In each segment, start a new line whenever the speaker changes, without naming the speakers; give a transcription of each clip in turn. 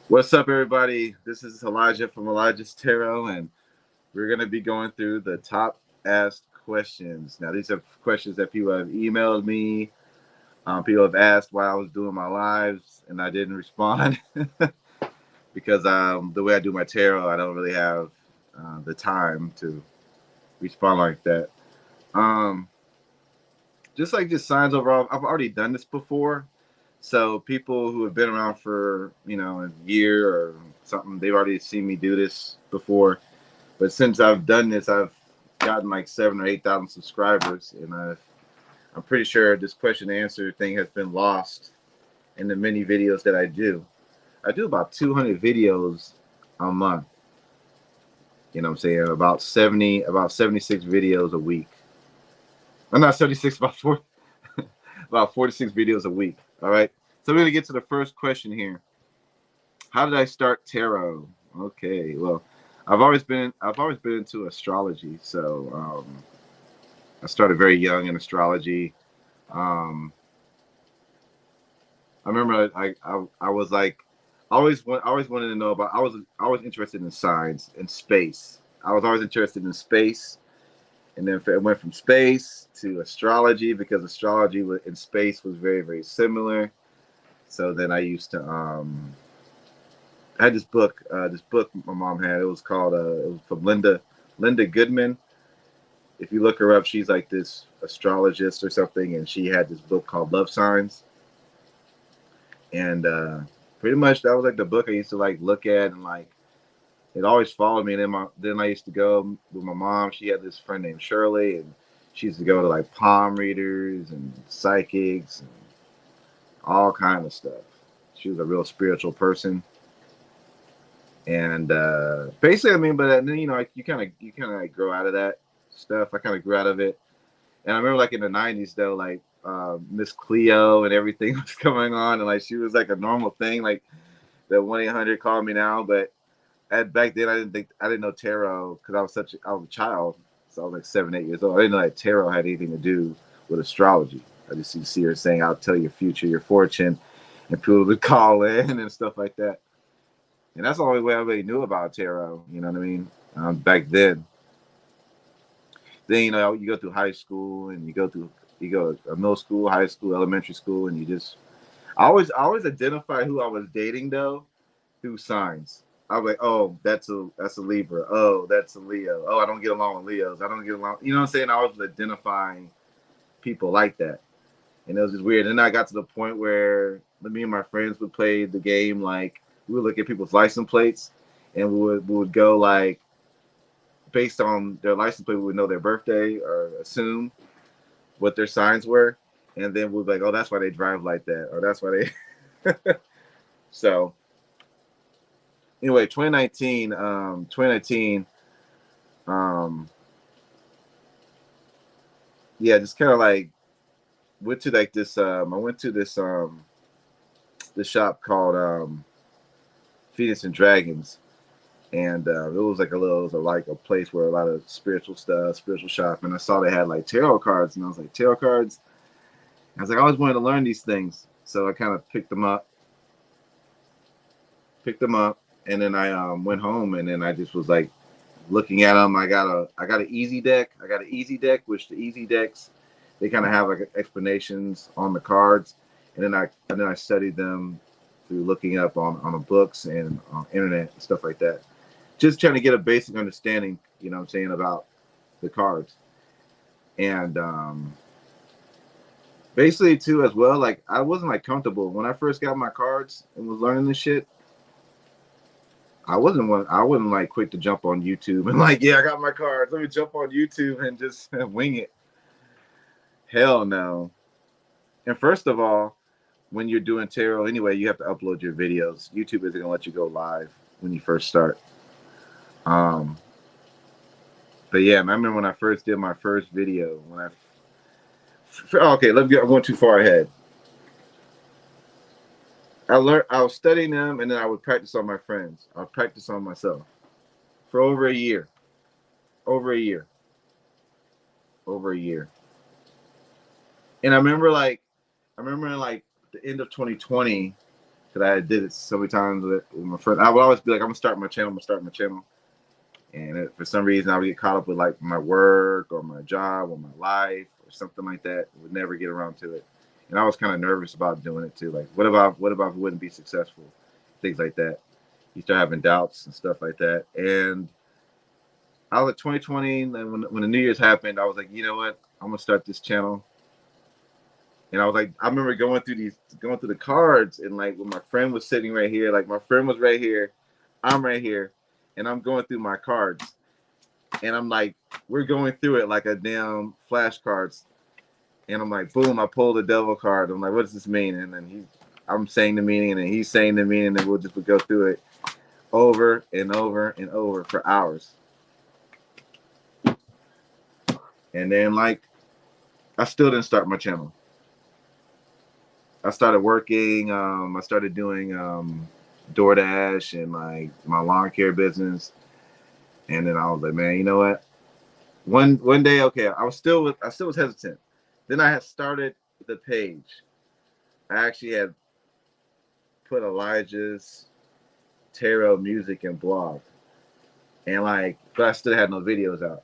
What's up, everybody? This is Elijah from Elijah's Tarot, and we're going to be going through the top asked questions. Now, these are questions that people have emailed me. People have asked why I was doing my lives, and I didn't respond because the way I do my tarot, I don't really have the time to respond like that. Um, just signs overall. I've already done this before, so people who have been around for a year or something, they've already seen me do this before. But since I've done this, I've gotten like 7 or 8 thousand subscribers, and I'm pretty sure this question and answer thing has been lost in the many videos that I do. I do about 200 videos a month. You know what I'm saying? About 76 videos a week. I'm not 76, about 46 videos a week. All right. So we're gonna get to the first question here. How did I start tarot? Okay, well, I've always been into astrology. So I started very young in astrology. Um, I remember I was like I always wanted to know about I was interested in science and space. I was always interested in space, and then it went from space to astrology because astrology and space was very similar. So then I used to I had this book my mom had. It was called it was from Linda Goodman. If you look her up, she's like this astrologist or something, and she had this book called Love Signs, and pretty much that was like the book I used to like look at, and like it always followed me. And then I used to go with my mom. She had this friend named Shirley, and she used to go to like palm readers and psychics and all kind of stuff. She was a real spiritual person, and basically, I mean, but then like you kind of like grow out of that stuff. I kind of grew out of it, and I remember like in the '90s though, like Miss Cleo and everything was going on, and like she was like a normal thing, like the 1-800 call me now. But back then, I didn't know tarot because I was a child, so I was like 7, 8 years old. I didn't know that tarot had anything to do with astrology. I just used to see her saying, "I'll tell your future, your fortune," and people would call in and stuff like that. And that's the only way I really knew about tarot. You know what I mean? Back then. Then you go through high school and you go middle school, high school, elementary school, and I always identify who I was dating though through signs. I was like, oh, that's a Libra. Oh, that's a Leo. Oh, I don't get along with Leos. I don't get along. You know what I'm saying? I was identifying people like that, and it was just weird. And then I got to the point where me and my friends would play the game. Like we would look at people's license plates, and we would go like based on their license plate, we would know their birthday or assume what their signs were, and then we'd be like, oh, that's why they drive like that, or that's why they. So anyway, 2019, um, yeah, just kind of like went to like this. I went to this shop called Phoenix and Dragons, and it was like like a place where a lot of spiritual stuff, spiritual shop, and I saw they had like tarot cards, and I was like, tarot cards. I was like, I always wanted to learn these things, so I kind of picked them up, and then I went home, and then I just was like looking at them. I got an easy deck. I got an easy deck, which the easy decks they kind of have like explanations on the cards, and then I studied them through looking up on the books and on internet and stuff like that. Just trying to get a basic understanding, you know what I'm saying, about the cards. And basically too as well, like I wasn't like comfortable when I first got my cards and was learning this shit. I wasn't like quick to jump on YouTube and like, yeah, I got my cards. Let me jump on YouTube and just wing it. Hell no. And first of all, when you're doing tarot anyway, you have to upload your videos. YouTube isn't gonna let you go live when you first start. Um, but yeah, I remember when I first did my first video. Okay, let me get. I went too far ahead. I was studying them, and then I would practice on my friends. I would practice on myself for over a year, over a year, over a year. And I remember like the end of 2020. Cause I did it so many times with my friend. I would always be like, I'm gonna start my channel. I'm gonna start my channel. And for some reason, I would get caught up with like my work or my job or my life or something like that. Would never get around to it. And I was kind of nervous about doing it too. Like, what if I wouldn't be successful? Things like that. You start having doubts and stuff like that. And I was at 2020, and when the New Year's happened, I was like, you know what? I'm gonna start this channel. And I was like, I remember going through the cards, and like when my friend was sitting right here, like my friend was right here, I'm right here, and I'm going through my cards, and I'm like, we're going through it like a damn flashcards, and I'm like, boom, I pulled the devil card. I'm like, what does this mean? And then I'm saying the meaning, and then he's saying the meaning, and we'll go through it over and over and over for hours. And then like, I still didn't start my channel. I started working. I started doing DoorDash and like my lawn care business. And then I was like, man, you know what? One day, okay, I still was hesitant. Then I had started the page. I actually had put Elijah's tarot music and blog, and like, but I still had no videos out.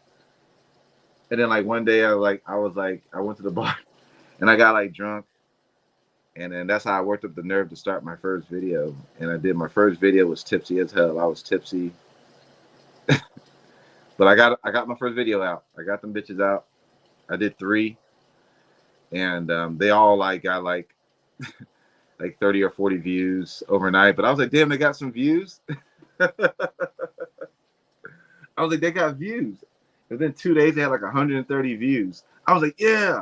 And then like one day, I went to the bar, and I got like drunk. And then that's how I worked up the nerve to start my first video. And I did my first video was tipsy as hell. I was tipsy. But I got my first video out. I got them bitches out. I did 3. And they all like got like 30 or 40 views overnight. But I was like, damn, they got some views. I was like, they got views. Within 2 days, they had like 130 views. I was like, yeah,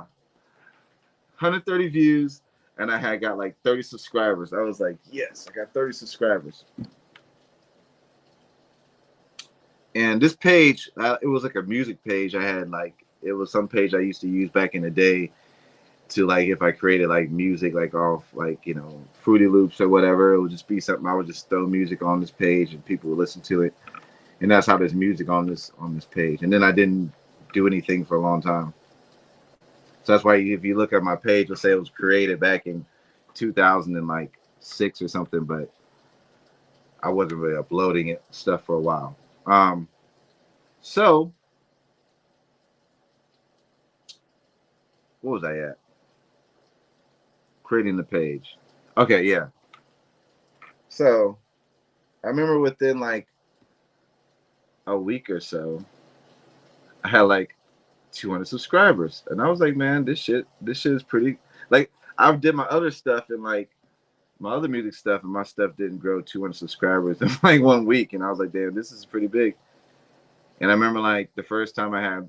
130 views. And I had got like 30 subscribers. I was like, yes, I got 30 subscribers. And this page, it was like a music page. I had like, it was some page I used to use back in the day to like, if I created like music, like off like, you know, Fruity Loops or whatever, it would just be something. I would just throw music on this page and people would listen to it. And that's how there's music on this page. And then I didn't do anything for a long time. So that's why if you look at my page, it'll say it was created back in 2006 or something, but I wasn't really uploading stuff for a while. So what was I at? Creating the page. Okay, yeah. So I remember within like a week or so, I had like 200 subscribers, and I was like, man, this shit is pretty. Like, I did my other stuff and like my other music stuff, and my stuff didn't grow 200 subscribers in like 1 week, and I was like, damn, this is pretty big. And I remember like the first time I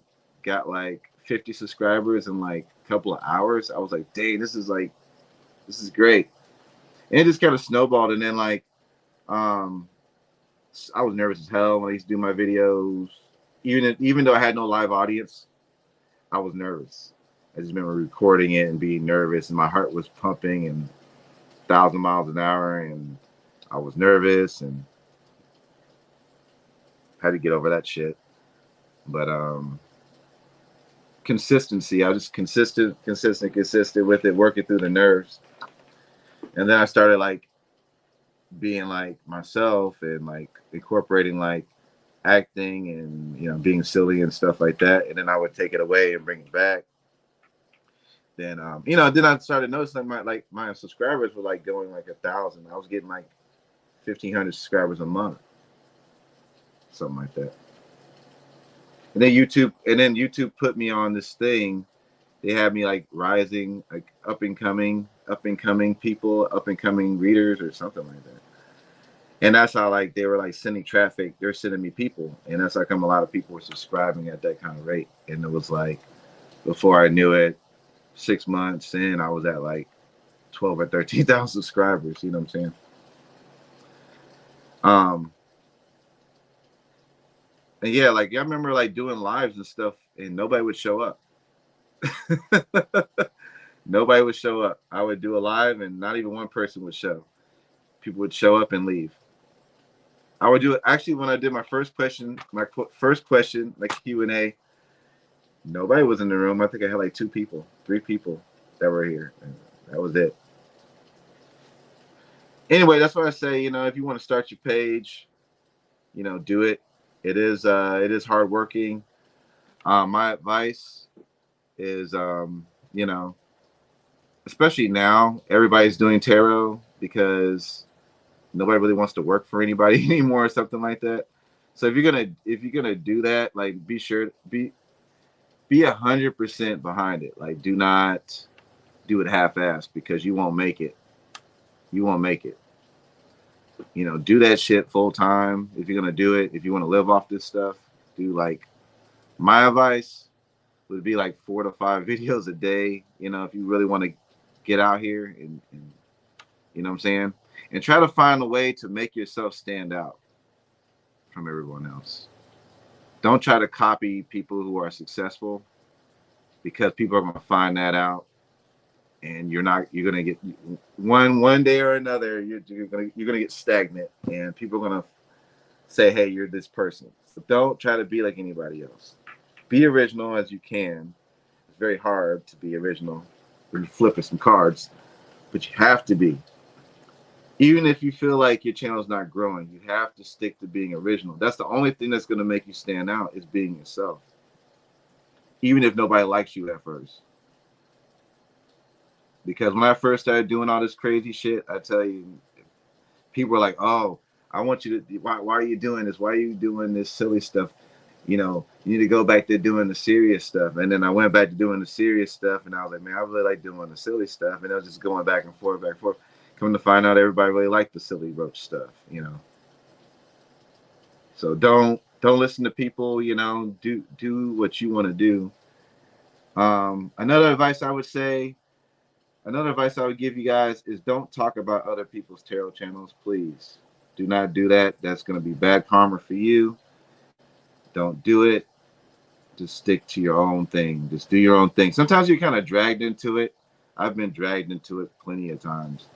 got like 50 subscribers in like a couple of hours, I was like, dang, this is great. And it just kind of snowballed, and then like I was nervous as hell when I used to do my videos, even though I had no live audience. I was nervous. I just remember recording it and being nervous, and my heart was pumping and 1,000 miles an hour, and I was nervous and had to get over that shit. But consistency, I was just consistent with it, working through the nerves. And then I started like being like myself and like incorporating like acting and, you know, being silly and stuff like that. And then I would take it away and bring it back. Then you know, then I started noticing my subscribers were like going like 1,000. I was getting like 1,500 subscribers a month, something like that. And then YouTube put me on this thing. They had me like rising, like up and coming people, up and coming readers or something like that. And that's how like they were like sending traffic. They're sending me people, and that's how come a lot of people were subscribing at that kind of rate. And it was like, before I knew it, 6 months in, I was at like 12 or 13,000 subscribers. You know what I'm saying? And yeah, like I remember like doing lives and stuff, and nobody would show up. Nobody would show up. I would do a live, and not even one person would show. People would show up and leave. I would do it actually when I did my first question, like Q&A. Nobody was in the room. I think I had like 3 people that were here. And that was it. Anyway, that's why I say, if you want to start your page, do it. It is hardworking. My advice is, especially now, everybody's doing tarot because nobody really wants to work for anybody anymore or something like that. So if you're gonna do that, like, be sure be 100% behind it. Like, do not do it half-assed because you won't make it. You won't make it. Do that shit full time if you're gonna do it. If you want to live off this stuff, do, like, my advice would be like 4 to 5 videos a day. If you really want to get out here and you know what I'm saying, and try to find a way to make yourself stand out from everyone else. Don't try to copy people who are successful because people are going to find that out, and you're going to get one day or another. You're gonna get stagnant, and people are going to say, hey, you're this person. So don't try to be like anybody else. Be original as you can. It's very hard to be original when you're flipping some cards, but you have to be. Even if you feel like your channel is not growing, you have to stick to being original. That's the only thing that's going to make you stand out, is being yourself. Even if nobody likes you at first. Because when I first started doing all this crazy shit, I tell you, people were like, oh, I want you to, why are you doing this? Why are you doing this silly stuff? You need to go back to doing the serious stuff. And then I went back to doing the serious stuff, and I was like, man, I really like doing the silly stuff. And I was just going back and forth, back and forth. Coming to find out, everybody really liked the silly roach stuff, So don't listen to people, do what you want to do. Another advice I would give you guys is don't talk about other people's tarot channels, please. Do not do that. That's going to be bad karma for you. Don't do it. Just stick to your own thing. Just do your own thing. Sometimes you're kind of dragged into it. I've been dragged into it plenty of times.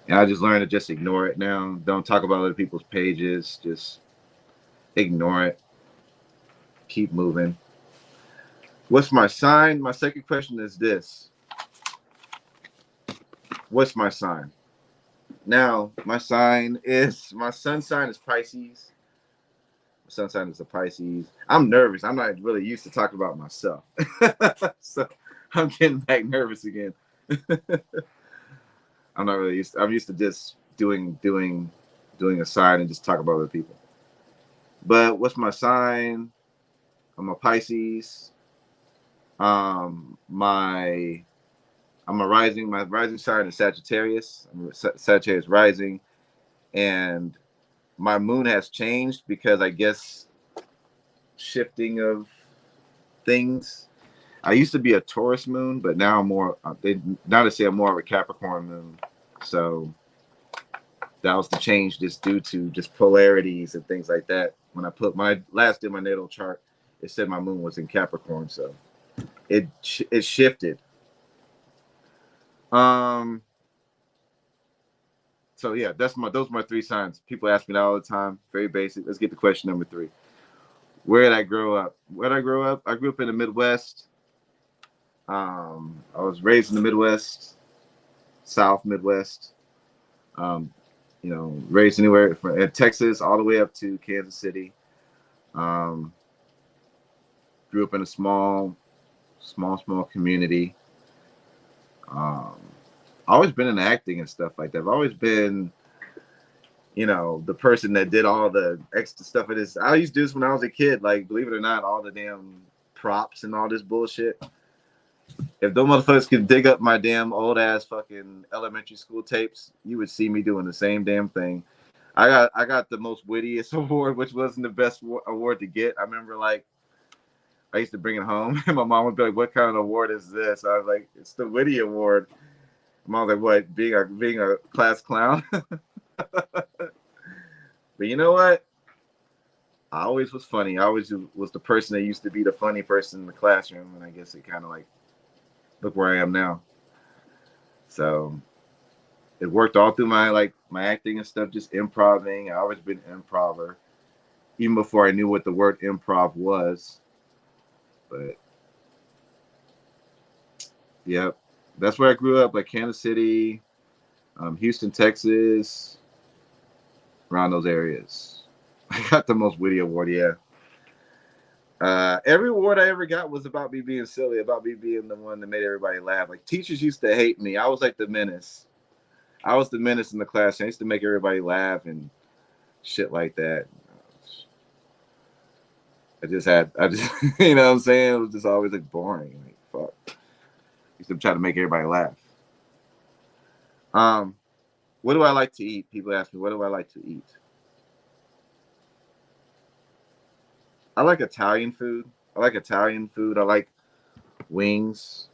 And I just learned to just ignore it now. Don't talk about other people's pages. Just ignore it. Keep moving. What's my sign? My second question is this. What's my sign? Now, my sun sign is Pisces. My sun sign is a Pisces. I'm nervous. I'm not really used to talking about myself. So I'm getting back nervous again. I'm not really used to, I'm used to just doing a sign and just talk about other people. But what's my sign? I'm a Pisces. My rising sign is Sagittarius. I'm a Sagittarius rising, and my moon has changed because I guess shifting of things. I used to be a Taurus moon, but now I'm more. Now they say I'm more of a Capricorn moon. So that was the change, just due to just polarities and things like that. When I did my natal chart, it said my moon was in Capricorn, so it shifted. So yeah, those are my 3 signs. People ask me that all the time. Very basic. Let's get to question number 3. Where did I grow up? I grew up in the Midwest. I was raised in the Midwest, South Midwest. Raised anywhere from Texas all the way up to Kansas City. Grew up in a small community. Always been in acting and stuff like that. I've always been, the person that did all the extra stuff. I used to do this when I was a kid. Like, believe it or not, all the damn props and all this bullshit. If those motherfuckers could dig up my damn old ass fucking elementary school tapes, you would see me doing the same damn thing. I got the most wittiest award, which wasn't the best award to get. I remember, like, I used to bring it home, and my mom would be like, "What kind of award is this?" I was like, "It's the Witty Award." Mom was like, "What? Being a class clown?" But you know what? I always was funny. I always was the person that used to be the funny person in the classroom, and I guess it kind of, like, look where I am now. So it worked all through my acting and stuff, just improvising. I always been an improver, even before I knew what the word improv was. But yep, that's where I grew up, like Kansas City. Houston, Texas, around those areas. I got the most witty award, yeah. Every award I ever got was about me being silly, about me being the one that made everybody laugh. Like teachers used to hate me. I was like the menace. I was the menace in the class. I used to make everybody laugh and shit like that. I just, you know what I'm saying? It was just always like boring. Like, fuck. I used to try to make everybody laugh. What do I like to eat? People ask me, what do I like to eat? I like Italian food. I like wings.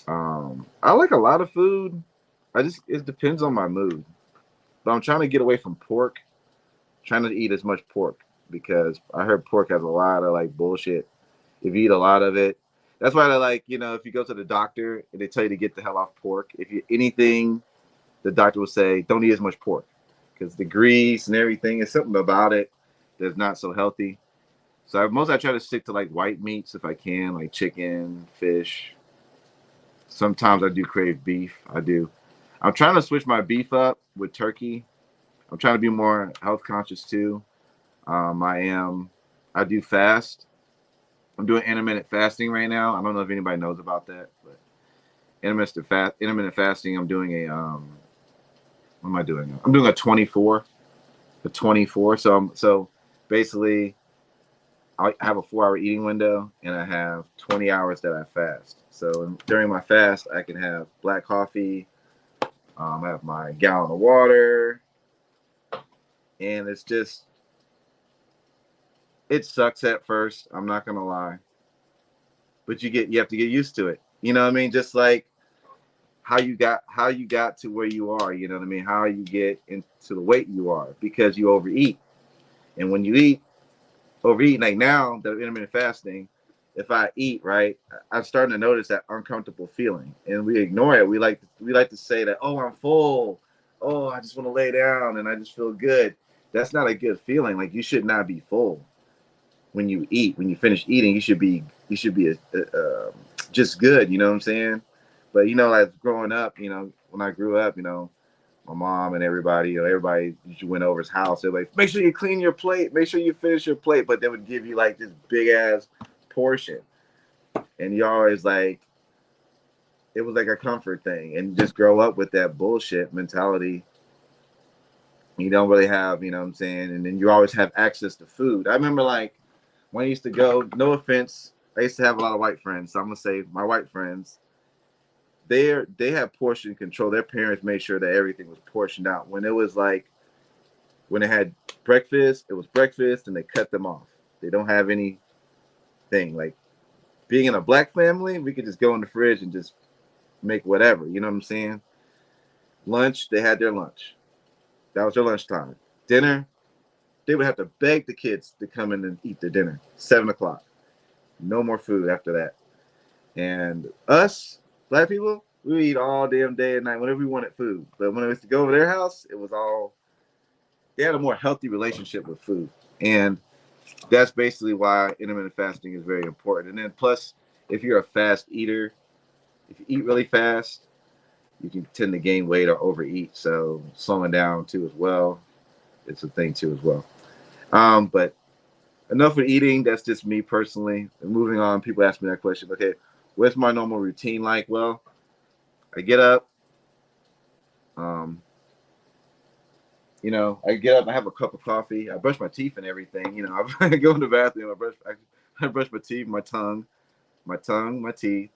I like a lot of food. It depends on my mood. But I'm trying to get away from pork. Trying to eat as much pork because I heard pork has a lot of like bullshit. If you eat a lot of it, that's why I like, if you go to the doctor and they tell you to get the hell off pork, if you anything, the doctor will say don't eat as much pork because the grease and everything is something about it that's not so healthy. So I try to stick to like white meats if I can, like chicken, fish. Sometimes I do crave beef. I do. I'm trying to switch my beef up with turkey. I'm trying to be more health conscious too. I am. I do fast. I'm doing intermittent fasting right now. I don't know if anybody knows about that, but intermittent fasting. I'm doing a what am I doing? I'm doing a 24. A 24. So basically, I have a 4-hour eating window, and I have 20 hours that I fast. So during my fast, I can have black coffee. I have my gallon of water, and it sucks at first. I'm not gonna lie, but you have to get used to it. You know what I mean? Just like how you got to where you are. You know what I mean? How you get into the weight you are because you overeat, and when you overeat, like now the intermittent fasting, if I eat right, I'm starting to notice that uncomfortable feeling, and we ignore it. We like to say that, oh, I'm full. Oh, I just want to lay down and I just feel good. That's not a good feeling. Like you should not be full when you eat. When you finish eating, you should be just good. You know what I'm saying? But like growing up, when I grew up, my mom and everybody, everybody you went over his house. They're like, make sure you clean your plate, make sure you finish your plate. But they would give you like this big ass portion, and you always like, it was like a comfort thing, and you just grow up with that bullshit mentality. You don't really have, you know what I'm saying, and then you always have access to food. I remember like when I used to go. No offense, I used to have a lot of white friends, so I'm gonna say my white friends. They have portion control. Their parents made sure that everything was portioned out. When they had breakfast, it was breakfast, and they cut them off. They don't have anything like being in a black family. We could just go in the fridge and just make whatever. You know what I'm saying? Lunch, they had their lunch. That was their lunchtime. Dinner, they would have to beg the kids to come in and eat their dinner. 7 o'clock. No more food after that. And us, black people, we eat all damn day and night whenever we wanted food. But when it was to go over their house, they had a more healthy relationship with food. And that's basically why intermittent fasting is very important. And then plus, if you're a fast eater, if you eat really fast, you can tend to gain weight or overeat. So slowing down too as well, it's a thing too as well. But enough with eating. That's just me personally. And moving on, people ask me that question. Okay, what's my normal routine like? Well, I get up. Um, I get up. I have a cup of coffee. I brush my teeth and everything. I go in the bathroom. I brush my teeth, my teeth.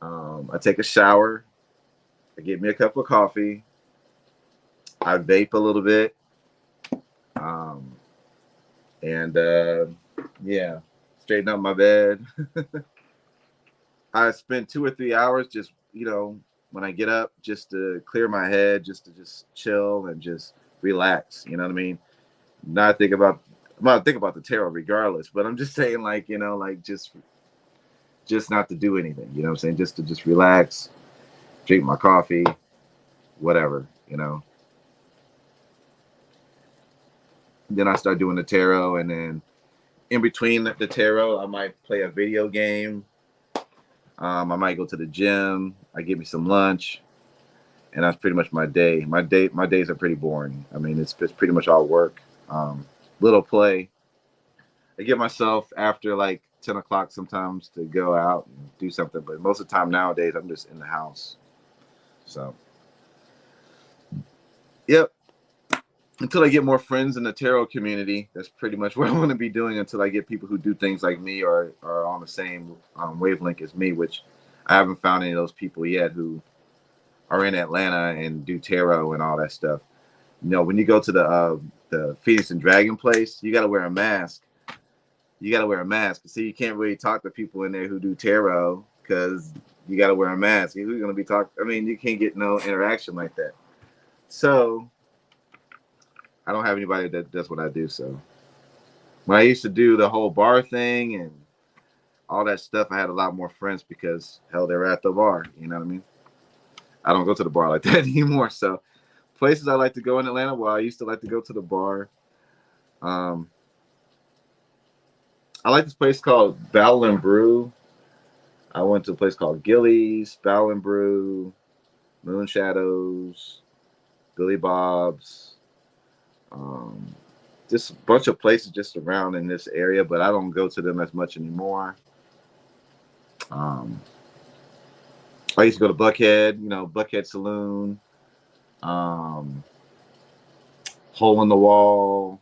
I take a shower. I get me a cup of coffee. I vape a little bit. And yeah, straighten up my bed. I spend 2 or 3 hours just, when I get up, just to clear my head, just to chill and just relax. You know what I mean? Not think about, I'm not think about the tarot regardless, but I'm just saying like, like just not to do anything. You know what I'm saying? Just to relax, drink my coffee, whatever. Then I start doing the tarot, and then in between the tarot, I might play a video game. I might go to the gym. I get me some lunch, and that's pretty much my day. My days are pretty boring. I mean, it's pretty much all work, little play. I get myself after like 10 o'clock sometimes to go out and do something, but most of the time nowadays I'm just in the house. So, yep. Until I get more friends in the tarot community, that's pretty much what I want to be doing. Until I get people who do things like me or are on the same wavelength as me, which I haven't found any of those people yet who are in Atlanta and do tarot and all that stuff. You know, when you go to the Phoenix and Dragon place, you got to wear a mask. You got to wear a mask. See, you can't really talk to people in there who do tarot because you got to wear a mask. Who's going to be talking? I mean, you can't get no interaction like that. So I don't have anybody that does what I do. So when I used to do the whole bar thing and all that stuff, I had a lot more friends because hell, they were at the bar. You know what I mean? I don't go to the bar like that anymore. So places I like to go in Atlanta, well, I used to like to go to the bar. I like this place called Battle and Brew. I went to a place called Gillies, Battle and Brew, Moon Shadows, Billy Bob's. Just a bunch of places just around in this area, but I don't go to them as much anymore. I used to go to Buckhead, Buckhead Saloon, Hole in the Wall.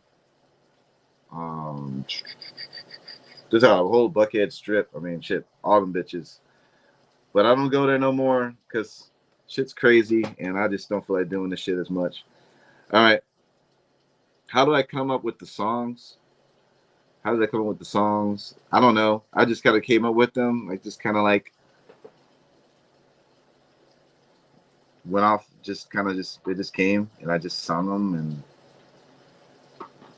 There's a whole Buckhead strip. I mean, shit, all them bitches. But I don't go there no more because shit's crazy, and I just don't feel like doing this shit as much. All right. How do I come up with the songs? How did I come up with the songs? I don't know. I just kind of came up with them. Like, just kind of like went off, they just came, and I just sung them, and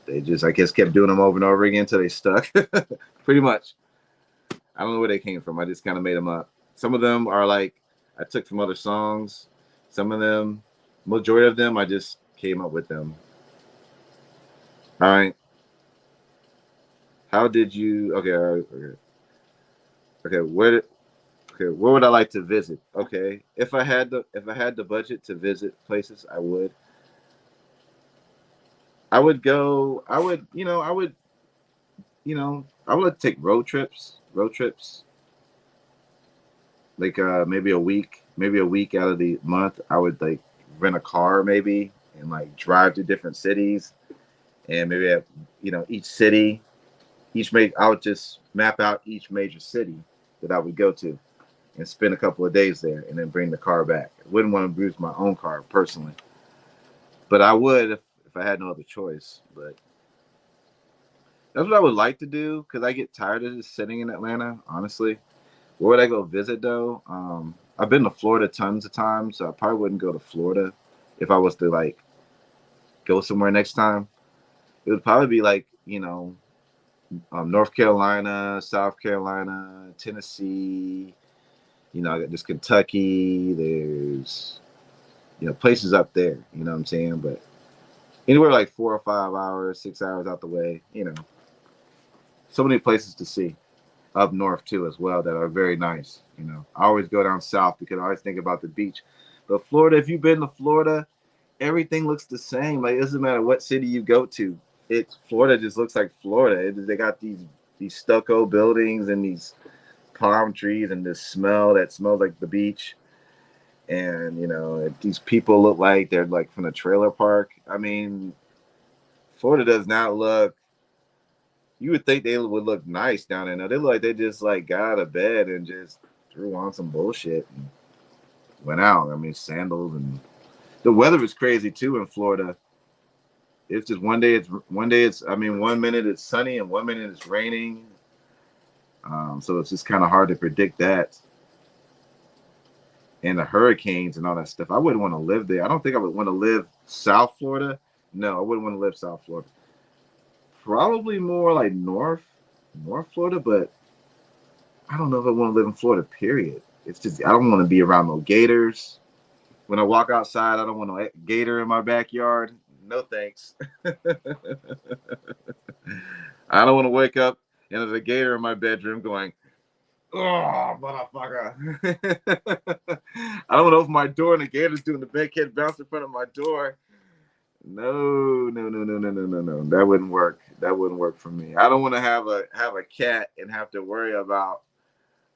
they just, I guess, kept doing them over and over again until they stuck. Pretty much. I don't know where they came from. I just kind of made them up. Some of them are like I took from other songs. Some of them, majority of them, I just came up with them. All right. How did you? Okay. All right, okay. Okay. Where would I like to visit? Okay. If I had the budget to visit places, I would. I would go. I would. I would take road trips. Road trips. Like maybe a week out of the month, I would like rent a car maybe and like drive to different cities, and maybe have, each city, I would just map out each major city that I would go to and spend a couple of days there and then bring the car back. I wouldn't want to use my own car personally, but I would if I had no other choice. But that's what I would like to do because I get tired of just sitting in Atlanta, honestly. Where would I go visit though? I've been to Florida tons of times, so I probably wouldn't go to Florida if I was to like go somewhere next time. It would probably be like North Carolina, South Carolina, Tennessee. There's Kentucky. There's places up there. You know what I'm saying? But anywhere like 4 or 5 hours, 6 hours out the way. So many places to see. Up north too as well that are very nice. I always go down south because I always think about the beach. But Florida, if you've been to Florida, everything looks the same. Like, it doesn't matter what city you go to. Florida just looks like Florida. They got these stucco buildings and these palm trees and this smell that smells like the beach. And these people look like they're like from a trailer park. I mean, Florida does not look. You would think they would look nice down there. No, they look like they just like got out of bed and just threw on some bullshit and went out. I mean, sandals, and the weather is crazy too in Florida. It's just one day it's I mean, 1 minute it's sunny and 1 minute it's raining. So it's just kind of hard to predict that. And the hurricanes and all that stuff. I wouldn't want to live there. I don't think I would want to live South Florida. No, I wouldn't want to live South Florida. Probably more like North Florida, but I don't know if I want to live in Florida, period. It's just, I don't want to be around no gators. When I walk outside, I don't want no gator in my backyard. No thanks. I don't want to wake up and there's a gator in my bedroom going, Oh, motherfucker. I don't want to open my door and the gator's doing the big head bounce in front of my door. No. That wouldn't work. That wouldn't work for me. I don't want to have a cat and have to worry about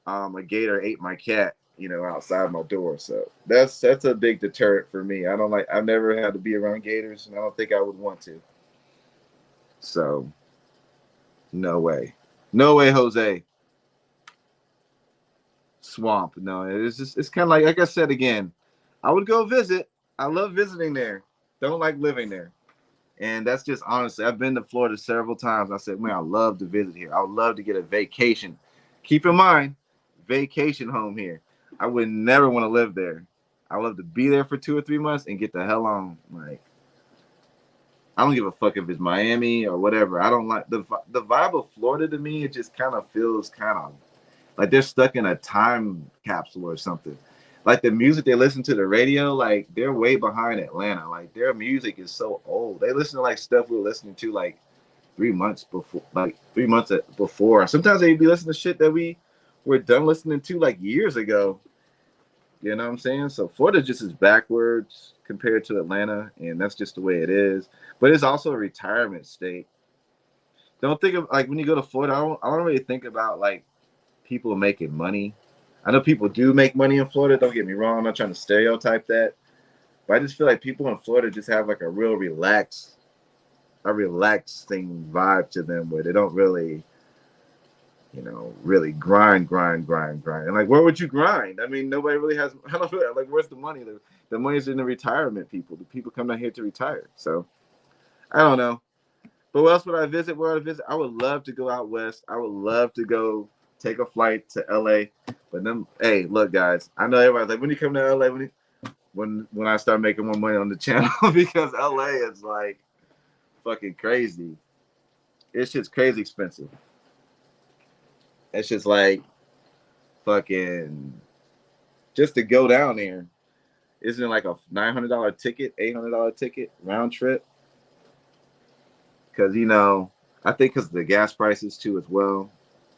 a gator ate my cat, outside my door. So that's a big deterrent for me. I've never had to be around gators, and I don't think I would want to. So no way. No way, Jose. Swamp. No, it's kind of like I said again, I would go visit. I love visiting there. Don't like living there. And that's just honestly, I've been to Florida several times. I said, man, I love to visit here. I would love to get a vacation. Keep in mind, vacation home here. I would never want to live there. I would love to be there for 2 or 3 months and get the hell on. Like, I don't give a fuck if it's Miami or whatever. I don't like the vibe of Florida to me. It just kind of feels kind of like they're stuck in a time capsule or something. Like the music they listen to the radio, like they're way behind Atlanta. Like their music is so old. They listen to like stuff we were listening to like 3 months before, like 3 months before. Sometimes they'd be listening to shit that we were done listening to like years ago. You know what I'm saying? So Florida just is backwards compared to Atlanta, and that's just the way it is. But it's also a retirement state. Don't think of like when you go to Florida, I don't really think about like people making money. I know people do make money in Florida. Don't get me wrong. I'm not trying to stereotype that. But I just feel like people in Florida just have like a real relaxing vibe to them where they don't really, really grind. And like, where would you grind? I mean, nobody really has, I don't know, like, where's the money? The money's in the retirement people. The people come down here to retire. So I don't know. But what else would I visit? Where would I visit? I would love to go out west. I would love to go take a flight to LA. But then, hey, look, guys, I know everybody's like, when you come to LA, when I start making more money on the channel, because LA is like fucking crazy. It's just crazy expensive. It's just like fucking just to go down there. Isn't it like a $900 ticket, $800 ticket round trip? Because I think because of the gas prices too as well.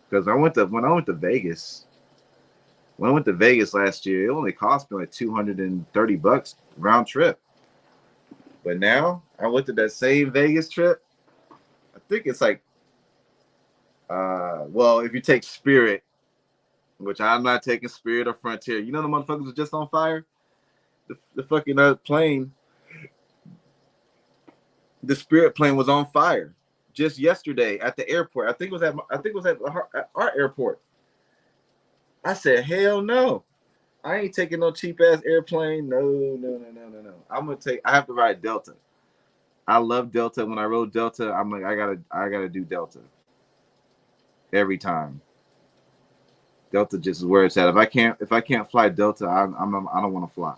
Because when I went to Vegas last year, it only cost me like $230 round trip. But now I went to that same Vegas trip. I think it's like, well, if you take Spirit, which I'm not taking Spirit or Frontier, the motherfuckers are just on fire. The fucking plane, the Spirit plane was on fire just yesterday at the airport. I think it was at our airport. I said, hell no. I ain't taking no cheap ass airplane. No. I have to ride Delta. I love Delta. When I rode Delta, I'm like, I gotta do Delta every time. Delta just is where it's at. If I can't fly Delta, I don't want to fly,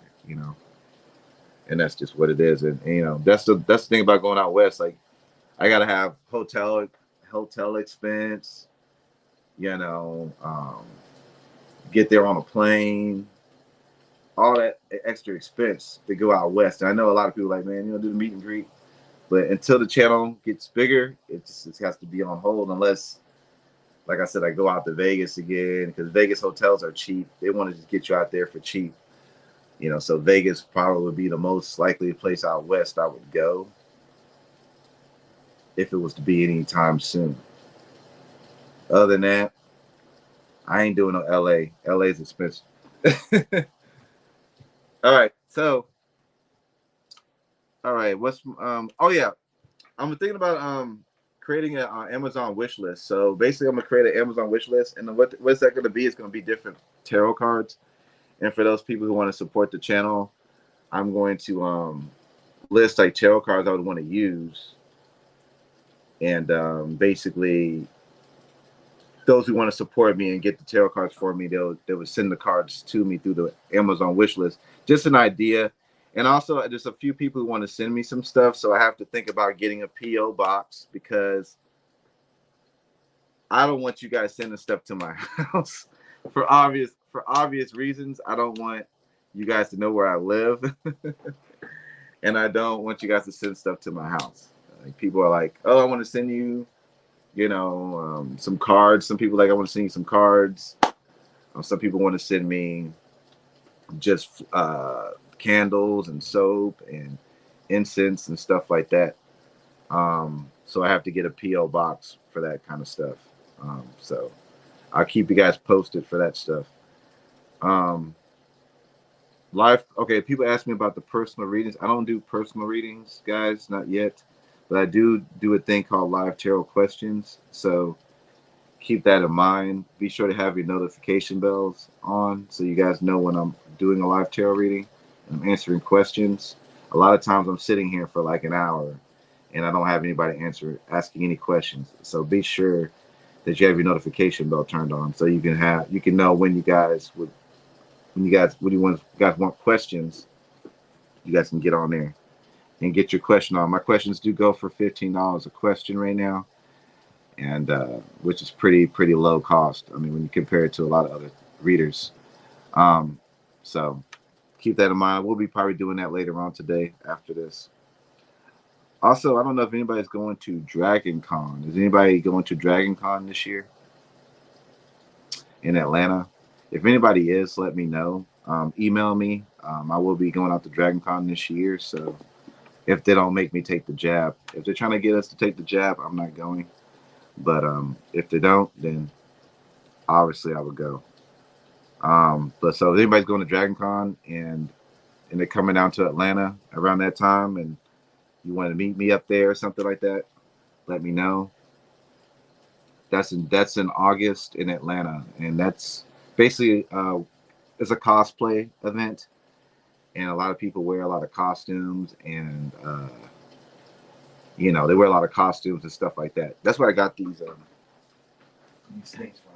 and that's just what it is. And that's the thing about going out west. Like, I gotta have hotel expense, get there on a plane, all that extra expense to go out west. And I know a lot of people are like, man, do the meet and greet. But until the channel gets bigger, it has to be on hold unless, like I said, I go out to Vegas again, because Vegas hotels are cheap. They want to just get you out there for cheap. So Vegas probably would be the most likely place out west I would go if it was to be any time soon. Other than that, I ain't doing no LA. LA's expensive. All right. So, all right. Oh yeah, I'm thinking about creating an Amazon wish list. So basically, I'm gonna create an Amazon wish list, and what's that gonna be? It's gonna be different tarot cards. And for those people who want to support the channel, I'm going to list like tarot cards I would want to use, and basically, those who want to support me and get the tarot cards for me, they would send the cards to me through the Amazon wish list. Just an idea. And also, there's a few people who want to send me some stuff, so I have to think about getting a P.O. box, because I don't want you guys sending stuff to my house for obvious reasons. I don't want you guys to know where I live, and I don't want you guys to send stuff to my house. Like, people are like, "Oh, I want to send you, some cards." Some people like, "I want to send you some cards." Some people want to send me just candles and soap and incense and stuff like that. So I have to get a PO box for that kind of stuff. So I'll keep you guys posted for that stuff. Live. Okay, people ask me about the personal readings. I don't do personal readings, guys, not yet, but I do a thing called live tarot questions. So keep that in mind. Be sure to have your notification bells on so you guys know when I'm doing a live tarot reading and I'm answering questions. A lot of times I'm sitting here for like an hour and I don't have anybody asking any questions. So be sure that you have your notification bell turned on so you can know when you guys want questions, you guys can get on there and get your question on. My questions do go for $15 a question right now, and which is pretty low cost. I mean, when you compare it to a lot of other readers. So keep that in mind. We'll be probably doing that later on today after this. Also, I don't know if anybody's going to Dragon Con. Is anybody going to Dragon Con this year in Atlanta? If anybody is, let me know. Email me. I will be going out to Dragon Con this year. So if they don't make me take the jab, if they're trying to get us to take the jab, I'm not going. But if they don't, then obviously I would go. But so if anybody's going to Dragon Con and they're coming down to Atlanta around that time and you want to meet me up there or something like that, let me know. That's in August in Atlanta, and that's basically it's a cosplay event, and a lot of people wear a lot of costumes, and they wear a lot of costumes and stuff like that. That's why I got these things for.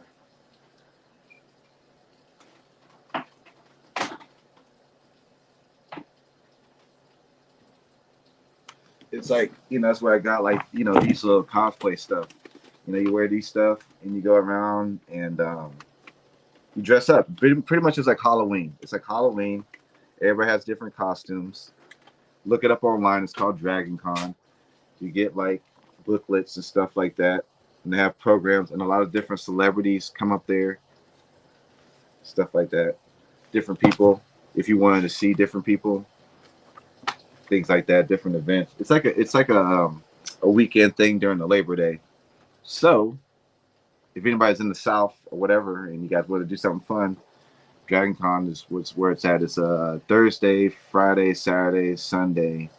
It's like, that's where I got like, these little cosplay stuff. You wear these stuff and you go around and you dress up. Pretty much it's like Halloween. It's like Halloween. Everybody has different costumes. Look it up online. It's called Dragon Con. You get like booklets and stuff like that. And they have programs and a lot of different celebrities come up there. Stuff like that. Different people. If you wanted to see different people. Things like that, different events. It's like a weekend thing during the Labor Day. So, if anybody's in the South or whatever, and you guys want to do something fun, Dragon Con is where it's at. It's Thursday, Friday, Saturday, Sunday,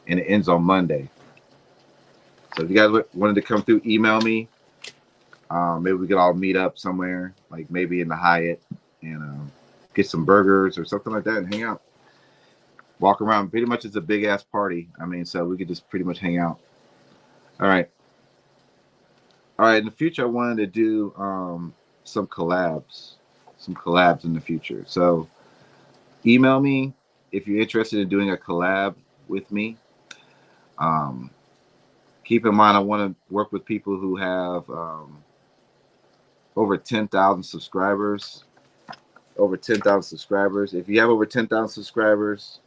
and it ends on Monday. So if you guys wanted to come through, email me. Maybe we could all meet up somewhere, like maybe in the Hyatt, and get some burgers or something like that and hang out. Walk around. Pretty much it's a big ass party. I mean, so we could just pretty much hang out. All right. In the future, I wanted to do some collabs in the future. So email me if you're interested in doing a collab with me. Keep in mind, I want to work with people who have over 10,000 subscribers. Over 10,000 subscribers. If you have over 10,000 subscribers,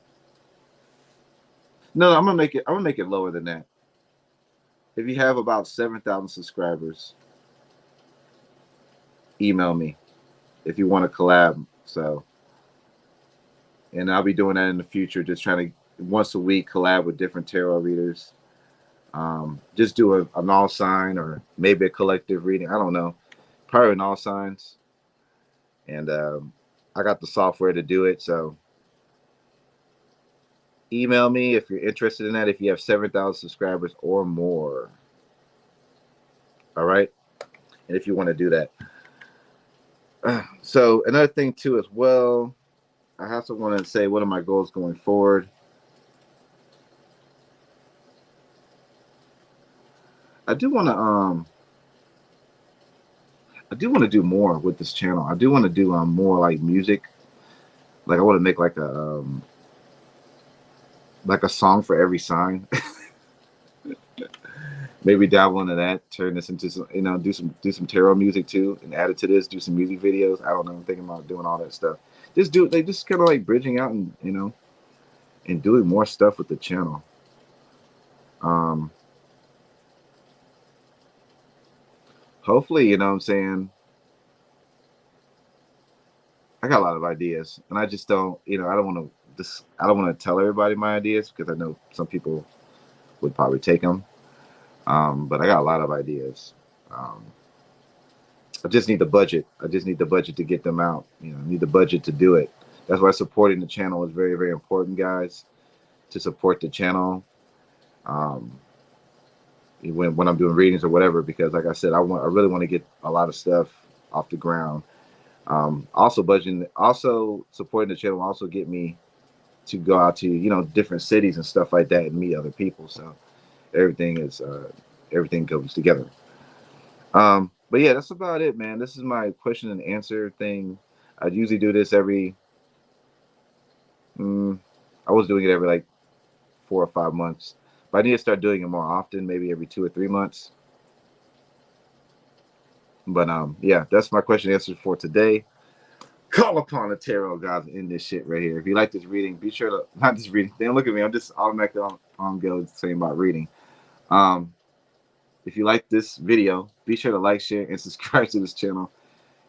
no, I'm gonna make it lower than that. If you have about 7,000 subscribers, email me if you want to collab. So, and I'll be doing that in the future, just trying to once a week collab with different tarot readers. Just do an all sign or maybe a collective reading. I don't know, probably an all signs. And I got the software to do it. So email me if you're interested in that. If you have 7,000 subscribers or more. All right. And if you want to do that. So another thing too as well, I also want to say what are my goals going forward. I do want to do more with this channel. I do want to do more like music. Like I want to make like a song for every sign. Maybe dabble into that. Turn this into some, do some tarot music too, and add it to this. Do some music videos. I don't know. I'm thinking about doing all that stuff. Just kind of like bridging out and and doing more stuff with the channel. Hopefully, what I'm saying, I got a lot of ideas, and I just don't, I don't want to I don't want to tell everybody my ideas because I know some people would probably take them. But I got a lot of ideas. Um, I just need the budget. I just need the budget to get them out. I need the budget to do it. That's why supporting the channel is very, very important, guys. To support the channel, um, when I'm doing readings or whatever, because like I said, I really want to get a lot of stuff off the ground. Also budgeting, also supporting the channel, will also get me to go out to different cities and stuff like that and meet other people. So everything goes together. But yeah, that's about it, man. This is my question and answer thing. I usually do this every. I was doing it every like 4 or 5 months, but I need to start doing it more often, maybe every 2 or 3 months. But yeah, that's my question and answer for today. Call upon the tarot gods in this shit right here. If you like this reading, be sure to not this reading. Don't look at me. I'm just automatically on go saying about reading. Um, if you like this video, be sure to like, share, and subscribe to this channel.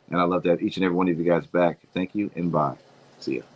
And I love to have each and every one of you guys back. Thank you and bye. See ya.